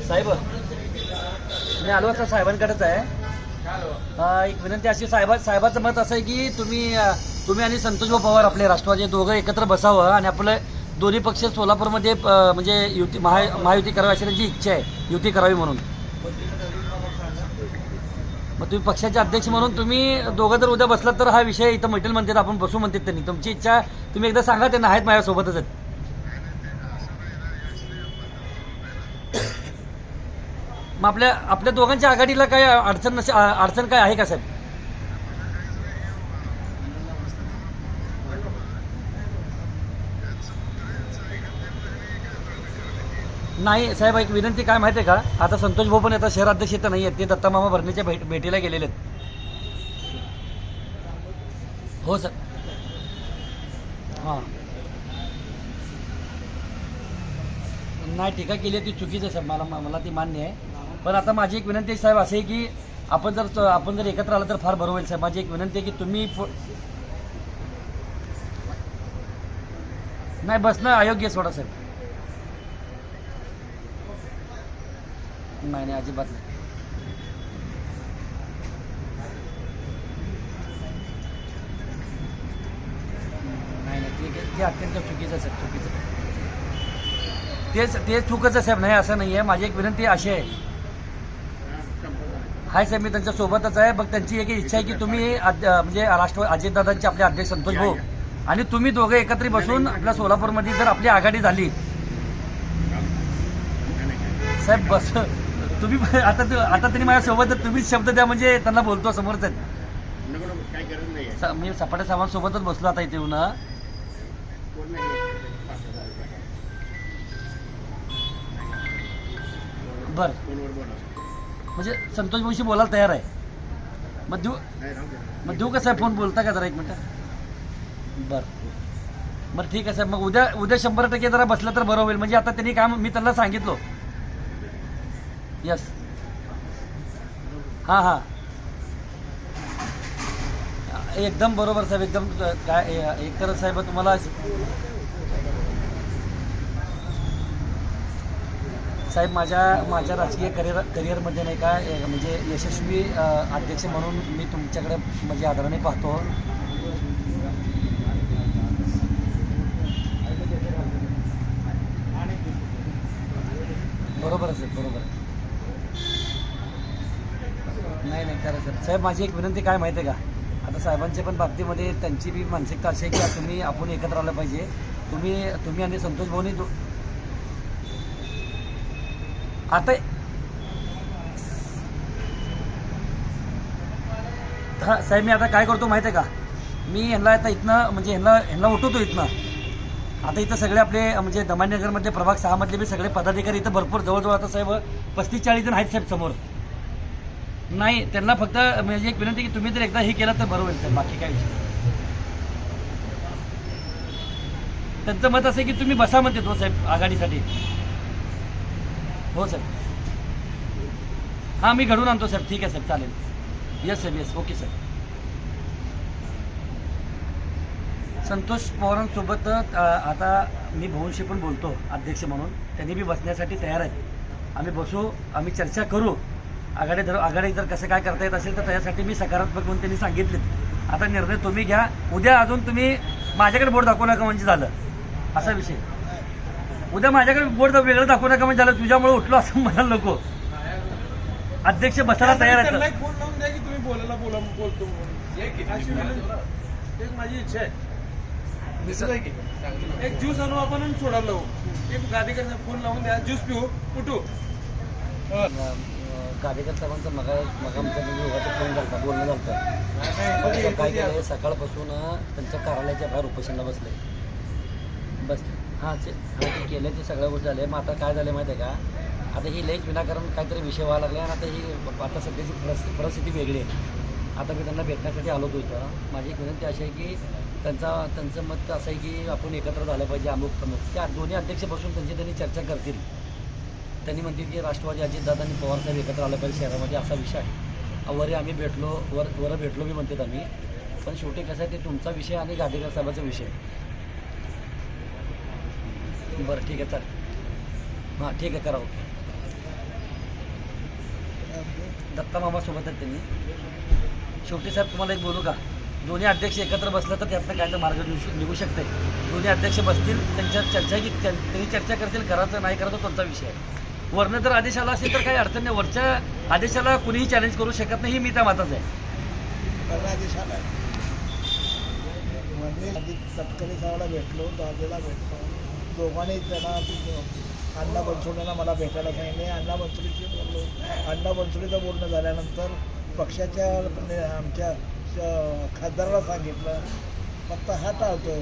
साहेब मी आलो असं साहेबांकडेच आहे. एक विनंती अशी साहेबाचं मत असं आहे की तुम्ही आणि संतोषभाऊ पवार आपले राष्ट्रवादी दोघं एकत्र बसावं आणि आपलं दोन्ही पक्ष सोलापूरमध्ये म्हणजे युती महायुती करावी अशी त्यांची इच्छा आहे, युती करावी म्हणून. मग तुम्ही पक्षाचे अध्यक्ष म्हणून तुम्ही दोघं जर उद्या बसलात तर हा विषय इथं मिटेल म्हणतात, आपण बसू म्हणतात त्यांनी. तुमची इच्छा तुम्ही एकदा सांगा, त्यांना आहेत माझ्यासोबतच आहेत. मग आपल्या दोघांच्या आघाडीला काय अडचण काय आहे का साहेब? नाही साहेब, एक विनंती काय माहिती आहे का, आता संतोष भाऊ पण आता शहराध्यक्ष इथं नाही आहेत, ते दत्तामामा भरणीच्या भेटीला गेलेले आहेत. हो सर. हां नाही, टीका केली आहे ती चुकीचं आहे साहेब, मला ती मान्य आहे. पण आता माझी एक विनंती आहे साहेब अशी आहे की आपण जर एकत्र आलं तर फार बरं होईल साहेब. माझी एक विनंती आहे की तुम्ही नाही बसणं अयोग्य सोडा साहेब. नाही अजिबात नाही. नाही ठीक आहे, ते अत्यंत चुकीचं साहेब, चुकीचं. ते चुकीचं साहेब, नाही असं नाही आहे. माझी एक विनंती अशी आहे. हाय साहेब, मी त्यांच्या सोबतच आहे. मग त्यांची एक इच्छा आहे की तुम्ही म्हणजे राष्ट्रवादी अजितदादांचे आपले अध्यक्ष संतोष भाऊ आणि तुम्ही दोघं एकत्रित बसून आपल्या सोलापूरमध्ये जर आपली आघाडी झाली साहेब, बस तुम्ही आता त्यांनी माझ्यासोबत तुम्हीच शब्द द्या म्हणजे त्यांना बोलतो समोरच आहेत. मी सपाटे साहेबांसोबतच बसलो आता इथे येऊन. बर म्हणजे संतोष भाऊशी बोलायला तयार आहे. मग देऊ का साहेब फोन, बोलता का जरा एक मिनिट? बरं ठीक आहे साहेब. मग उद्या 100% जरा बसलं तर बरं होईल. म्हणजे आता त्यांनी काम मी त्यांना सांगितलं. यस. हां एकदम बरोबर साहेब, एकदम. काय एक तर साहेब तुम्हाला साहेब माझ्या राजकीय करिअरमध्ये नाही का म्हणजे यशस्वी अध्यक्ष म्हणून मी तुमच्याकडे म्हणजे आदराने पाहतो. बरोबर आहे साहेब, बरोबर आहे. नाही खरं साहेब, माझी एक विनंती काय माहिती आहे का, आता साहेबांच्या पण बाबतीमध्ये त्यांची बी मानसिकता अशी आहे की आपण एकत्र आलं पाहिजे. तुम्ही आणि संतोष भाऊनी आता हा साहेब, मी आता काय करतो माहिती आहे का, मी ह्यांना आता इथनं म्हणजे ह्यांना उठवतो इथनं. आता इथं सगळे आपले म्हणजे दमानगरमधले प्रभाग 6 मधले बी सगळे पदाधिकारी इथं भरपूर जवळजवळ आता साहेब 35-40 जण आहेत साहेब समोर. नाही त्यांना फक्त म्हणजे एक विनंती की तुम्ही जर एकदा हे केलं तर बरं होईल साहेब, बाकी काय विषय. त्यांचं मत असं आहे की तुम्ही बसा म्हणते तो साहेब आघाडीसाठी. हो साहेब. हां मी घडून आणतो साहेब. ठीक आहे साहेब, चालेल. येस साहेब, येस, ओके साहेब. संतोष पवारांसोबत आता मी भाऊंशी पण बोलतो अध्यक्ष म्हणून, त्यांनी बी बसण्यासाठी तयार आहेत. आम्ही बसू, आम्ही चर्चा करू. आघाडी जर कसं काय करता येत असेल तर त्याच्यासाठी मी सकारात्मक म्हणून त्यांनी सांगितले. आता निर्णय तुम्ही घ्या. उद्या अजून तुम्ही माझ्याकडे बोट दाखवू नका म्हणजे झालं असा विषय. उद्या माझ्याकडे बोट वेगळं दाखवू नका म्हणजे झालं, तुझ्यामुळे उठलो असं म्हणाल नको. अध्यक्ष बसायला तयार आहेत. फोन लावून द्या की तुम्ही बोलतो माझी इच्छा आहे. एक ज्यूस आणू आपण सोडायला लावू. एक गादीकर फोन लावून द्या, ज्यूस पिऊ, उठू. गाडेकर साहेबांचा मगा आमच्या फोन झाला, बोलणं झालं. काय केलं, सकाळपासून त्यांच्या कार्यालयाच्या बाहेर उपोषणाला बसले. हां ते केलं, ते सगळ्या गोष्टी झाल्या. मग आता काय झालं माहिती आहे का, आता ही लईच विनाकारण काहीतरी विषय व्हायला लागले आणि आता सध्याची परिस्थिती वेगळी आहे. आता मी त्यांना भेटण्यासाठी आलो होतो इथं. माझी एक विनंती अशी आहे की त्यांचं मत असं आहे की आपण एकत्र झालं पाहिजे. अमुक त्या दोन्ही अध्यक्ष बसून त्यांनी चर्चा करतील. त्यांनी म्हणतील की राष्ट्रवादी अजितदादा आणि पवारसाहेब एकत्र आलं पाहिजे शहरामध्ये, असा विषय आहे. वर भेटलो मी म्हणतात आम्ही. पण शेवटी कसं आहे, ते तुमचा विषय आणि गाडेकर साहेबाचा विषय. बरं ठीक आहे, चालेल. हां ठीक आहे, करा. ओके. दत्ता मामासोबत आहेत त्यांनी. शेवटी साहेब तुम्हाला एक बोलू का, दोन्ही अध्यक्ष एकत्र बसलं तर त्यातनं काय तर मार्ग निघू शकते. दोन्ही अध्यक्ष बसतील, त्यांच्यात चर्चा की त्यांनी चर्चा करतील, करायचं नाही करायचं त्यांचा विषय आहे. वरनं जर आदेश आला असेल तर काही अडचण नाही, वरच्या आदेशाला कुणीही चॅलेंज करू शकत नाही, ही मी त्या मताच आहे. आदेश आला म्हणजे आधी तटकरे साहेबाला भेटलो, दादेला भेटलो, दोघांनी त्यांना अण्णा बनसोडेंना मला भेटायला सांगितले. अण्णा बनसोडेशी बोललो. अण्णा बनसोडेचं बोलणं झाल्यानंतर पक्षाच्या आमच्या खासदाराला सांगितलं. फक्त हा टाळतोय